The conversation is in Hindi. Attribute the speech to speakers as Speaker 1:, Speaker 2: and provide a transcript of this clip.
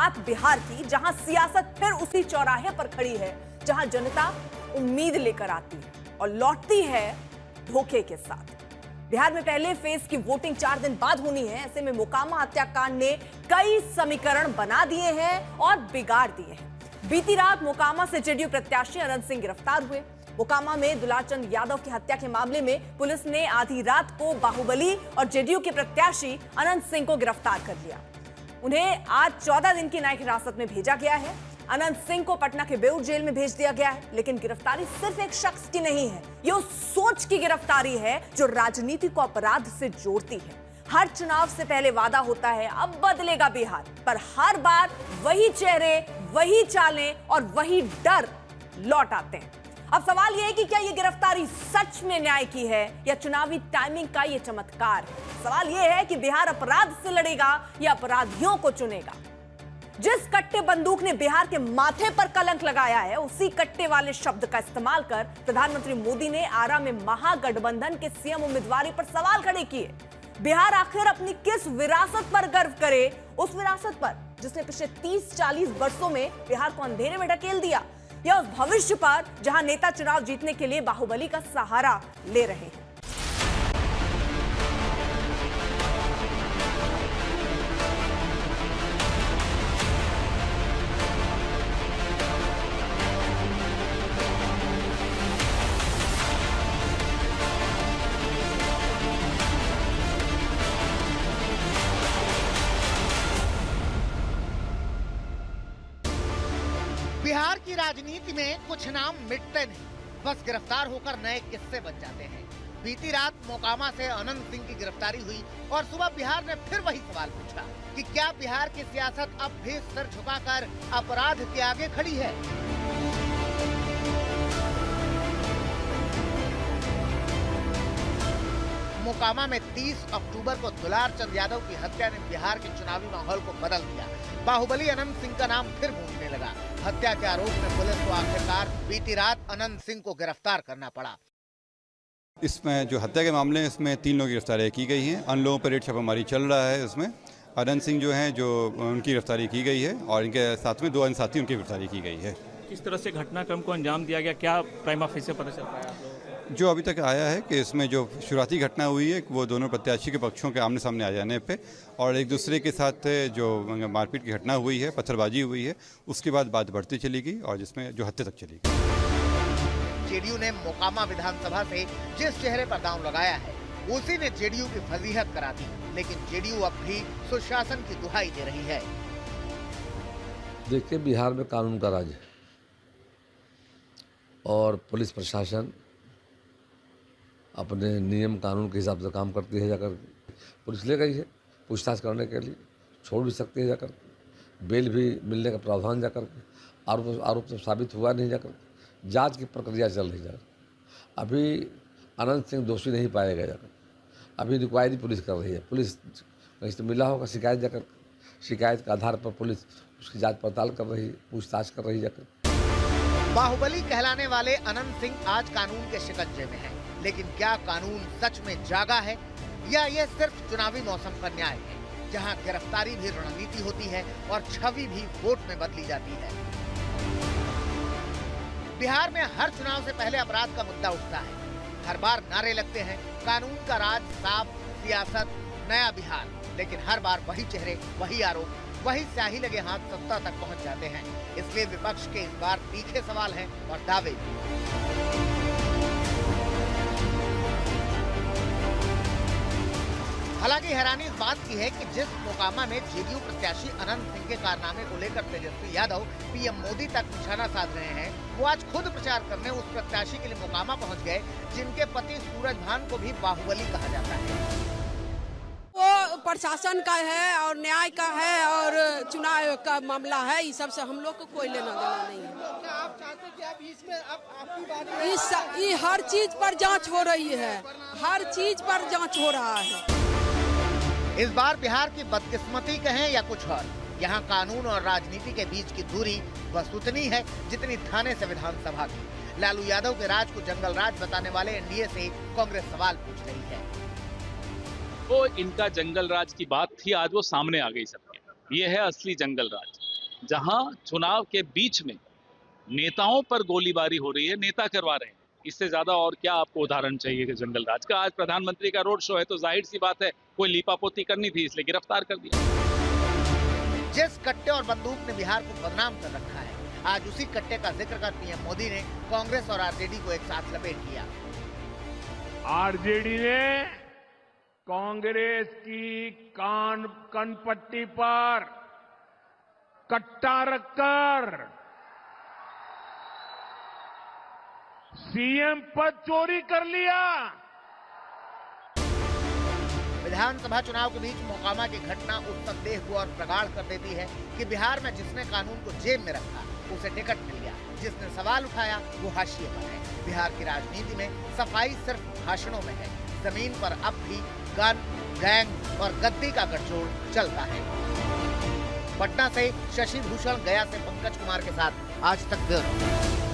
Speaker 1: बात बिहार की, जहां सियासत फिर उसी चौराहे पर खड़ी है जहां जनता उम्मीद लेकर आती है और लौटती है धोखे के साथ। बिहार में पहले फेज की वोटिंग 4 दिन बाद होनी है। ऐसे में मोकामा हत्याकांड ने कई समीकरण बना दिए हैं और बिगाड़ दिए हैं। बीती रात मोकामा से जेडीयू प्रत्याशी अनंत सिंह गिरफ्तार हुए। मोकामा में दुलाचंद यादव की हत्या के मामले में पुलिस ने आधी रात को बाहुबली और जेडीयू के प्रत्याशी अनंत सिंह को गिरफ्तार कर लिया। उन्हें आज 14 दिन की न्यायिक हिरासत में भेजा गया है। अनंत सिंह को पटना के बेऊर जेल में भेज दिया गया है। लेकिन गिरफ्तारी सिर्फ एक शख्स की नहीं है, ये उस सोच की गिरफ्तारी है जो राजनीति को अपराध से जोड़ती है। हर चुनाव से पहले वादा होता है अब बदलेगा बिहार, पर हर बार वही चेहरे, वही चालें और वही डर लौट आते हैं। अब सवाल यह है कि क्या यह गिरफ्तारी सच में न्याय की है या चुनावी टाइमिंग का यह चमत्कार है। सवाल यह है कि बिहार अपराध से लड़ेगा या अपराधियों को चुनेगा। जिस कट्टे बंदूक ने बिहार के माथे पर कलंक लगाया है, उसी कट्टे वाले शब्द का इस्तेमाल कर प्रधानमंत्री मोदी ने आरा में महागठबंधन के सीएम उम्मीदवारी पर सवाल खड़े किए। बिहार आखिर अपनी किस विरासत पर गर्व करे, उस विरासत पर जिसने पिछले 30-40 वर्षों में बिहार को अंधेरे में ढकेल दिया, या उस भविष्य पर जहां नेता चुनाव जीतने के लिए बाहुबली का सहारा ले रहे हैं।
Speaker 2: बिहार की राजनीति में कुछ नाम मिटते नहीं, बस गिरफ्तार होकर नए किस्से बन जाते हैं। बीती रात मोकामा से अनंत सिंह की गिरफ्तारी हुई और सुबह बिहार ने फिर वही सवाल पूछा कि क्या बिहार की सियासत अब भी सर झुकाकर अपराध के आगे खड़ी है। मोकामा में 30 अक्टूबर को दुलारचंद यादव की हत्या ने बिहार के चुनावी माहौल को बदल दिया। बाहुबली अनंत सिंह का नाम फिर गूंजने लगा। हत्या के आरोप में पुलिस को आखिरकार बीती रात अनंत सिंह को गिरफ्तार करना पड़ा।
Speaker 3: इसमें जो हत्या के मामले हैं, इसमें 3 लोगों की गिरफ्तारियां की गई हैं। अन्य लोगों पर रेड छापामारी चल रहा है। इसमें अनंत सिंह जो हैं, जो उनकी गिरफ्तारी की गई है और इनके साथ में 2 अन्य साथी उनकी गिरफ्तारी की गई है।
Speaker 4: किस तरह से घटनाक्रम को अंजाम दिया गया, क्या प्राइमा फेसी पता चल पाया आप लोगों को?
Speaker 3: जो अभी तक आया है कि इसमें जो शुरुआती घटना हुई है वो दोनों प्रत्याशी के पक्षों के आमने सामने आ जाने पे और एक दूसरे के साथ जो मारपीट की घटना हुई है, पत्थरबाजी हुई है, उसके बाद बात बढ़ती चली गई और जिसमें जो हत्या तक चली गई।
Speaker 2: जेडीयू ने मोकामा विधानसभा से जिस चेहरे पर दांव लगाया है, उसी ने जेडीयू की फजीहत करा दी। लेकिन जेडीयू अब भी सुशासन की दुहाई दे रही है।
Speaker 5: देखिए, बिहार में कानून का राज है और पुलिस प्रशासन अपने नियम कानून के हिसाब से काम करती है। जाकर पुलिस ले गई है पूछताछ करने के लिए, छोड़ भी सकती है जाकर, बेल भी मिलने का प्रावधान जाकर, आरोप तो साबित हुआ नहीं, जाकर जांच की प्रक्रिया चल रही जाकर। अभी अनंत सिंह दोषी नहीं पाया गया, जाकर अभी इंक्वायरी पुलिस कर रही है। पुलिस कहीं से मिला होगा शिकायत, जाकर शिकायत के आधार पर पुलिस उसकी जांच पड़ताल कर रही है, पूछताछ कर रही है जाकर।
Speaker 2: बाहुबली कहलाने वाले अनंत सिंह आज कानून के शिकंजे में है, लेकिन क्या कानून सच में जागा है या ये सिर्फ चुनावी मौसम का न्याय है, जहां गिरफ्तारी भी रणनीति होती है और छवि भी वोट में बदली जाती है। बिहार में हर चुनाव से पहले अपराध का मुद्दा उठता है। हर बार नारे लगते हैं, कानून का राज, साफ सियासत, नया बिहार। लेकिन हर बार वही चेहरे, वही आरोप, वही स्याही लगे हाथ सत्ता तक पहुंच जाते हैं। इसलिए विपक्ष के इस बार तीखे सवाल हैं और दावे भी। हालांकि हैरानी इस बात की है कि जिस मोकामा में जेडीयू प्रत्याशी अनंत सिंह के कारनामे को लेकर तेजस्वी यादव पीएम मोदी तक निशाना साध रहे हैं, वो आज खुद प्रचार करने उस प्रत्याशी के लिए मोकामा पहुंच गए जिनके पति सूरजभान को भी बाहुबली कहा जाता है।
Speaker 6: वो प्रशासन का है और न्याय का है और चुनाव का मामला है, इस सब से हम लोग को कोई लेना देना नहीं है।
Speaker 2: क्या आप चाहते हैं कि अब इसमें अब आपकी बात
Speaker 6: ये हर चीज पर जांच हो रही है, हर चीज पर जांच हो रहा है।
Speaker 2: इस बार बिहार की बदकिस्मती कहें या कुछ और, यहाँ कानून और राजनीति के बीच की दूरी बस उतनी है जितनी थाने से विधानसभा की। लालू यादव के राज को जंगल राज बताने वाले एनडीए से कांग्रेस सवाल पूछ रही है।
Speaker 7: वो इनका जंगल राज की बात थी, आज वो सामने आ गई सबके। ये है असली जंगल राज। जहां चुनाव के बीच में नेताओं पर गोलीबारी हो रही है, नेता करवा रहे हैं। इससे ज्यादा और क्या आपको उदाहरण चाहिए कि जंगल राज का? आज प्रधानमंत्री का रोड शो है तो जाहिर सी बात है कोई लीपापोती करनी थी, इसलिए गिरफ्तार कर दिया।
Speaker 2: जिस कट्टे और बंदूक ने बिहार को बदनाम कर रखा है, आज उसी कट्टे का जिक्र कर पीएम मोदी ने कांग्रेस और आरजेडी को एक साथ लपेट लिया।
Speaker 8: आरजेडी ने कांग्रेस की कनपट्टी पर कट्टा रखकर सीएम पद चोरी कर लिया।
Speaker 2: विधानसभा चुनाव के बीच मोकामा की घटना उस संदेह को और प्रगाढ़ कर देती है कि बिहार में जिसने कानून को जेब में रखा उसे टिकट मिल गया, जिसने सवाल उठाया वो हाशिए पर है। बिहार की राजनीति में सफाई सिर्फ भाषणों में है, जमीन पर अब भी गन, गैंग और गद्दी का गठजोड़ चलता है। पटना से शशि भूषण, गया से पंकज कुमार के साथ आज तक ब्यूरो।